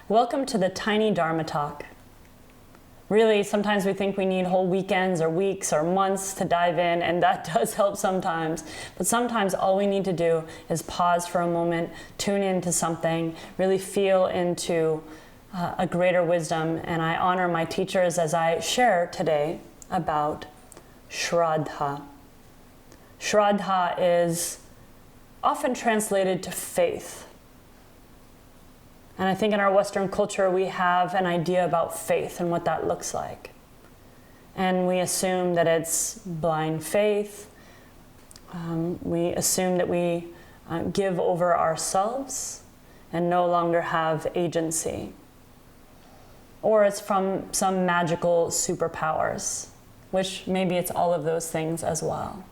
Welcome to the Tiny Dharma Talk. Really, sometimes we think we need whole weekends or weeks or months to dive in, and that does help sometimes. But sometimes all we need to do is pause for a moment, tune into something, really feel into a greater wisdom. And I honor my teachers as I share today about Shraddha. Shraddha is often translated to faith. And I think in our Western culture, we have an idea about faith and what that looks like. And we assume that it's blind faith. We assume that we give over ourselves and no longer have agency. Or it's from some magical superpowers, which maybe it's all of those things as well.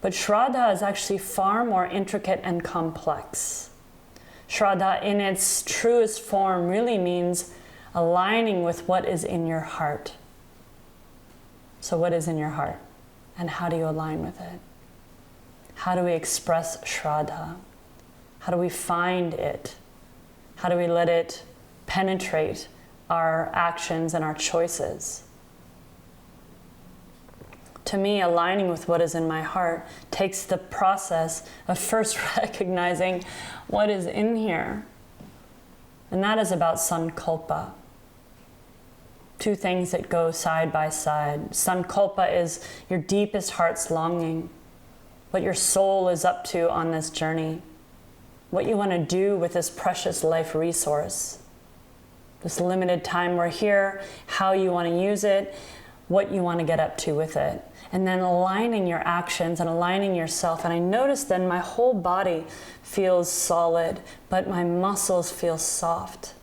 But Shraddha is actually far more intricate and complex. Shraddha in its truest form really means aligning with what is in your heart. So what is in your heart? And how do you align with it? How do we express Shraddha? How do we find it? How do we let it penetrate our actions and our choices? To me, aligning with what is in my heart takes the process of first recognizing what is in here. And that is about sankalpa. Two things that go side by side. Sankalpa is your deepest heart's longing, what your soul is up to on this journey, what you want to do with this precious life resource, this limited time we're here, how you want to use it, what you want to get up to with it. And then aligning your actions and aligning yourself. And I notice then my whole body feels solid, but my muscles feel soft.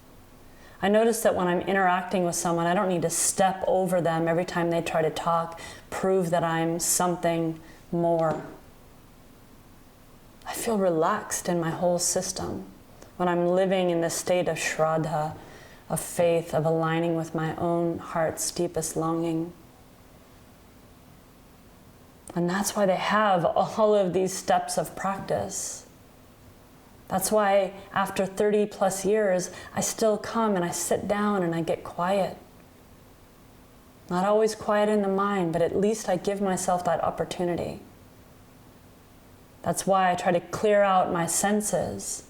I notice that when I'm interacting with someone, I don't need to step over them every time they try to talk, prove that I'm something more. I feel relaxed in my whole system when I'm living in this state of Shraddha, of faith, of aligning with my own heart's deepest longing. And that's why they have all of these steps of practice. That's why after 30 plus years, I still come and I sit down and I get quiet. Not always quiet in the mind, but at least I give myself that opportunity. That's why I try to clear out my senses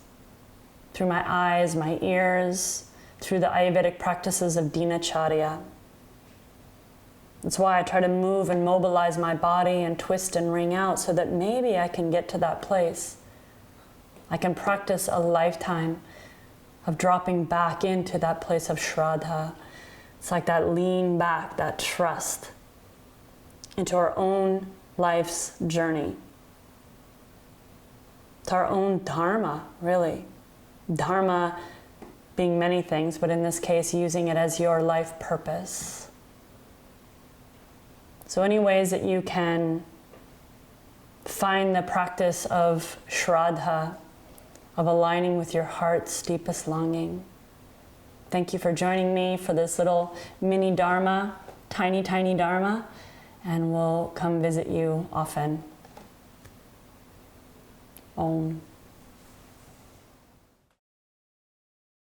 through my eyes, my ears, through the Ayurvedic practices of dinacharya. That's why I try to move and mobilize my body and twist and wring out so that maybe I can get to that place. I can practice a lifetime of dropping back into that place of Shraddha. It's like that lean back, that trust into our own life's journey. To our own Dharma, really. Dharma being many things, but in this case, using it as your life purpose. So any ways that you can find the practice of Shraddha, of aligning with your heart's deepest longing. Thank you for joining me for this little mini Dharma, tiny Dharma, and we'll come visit you often. Om.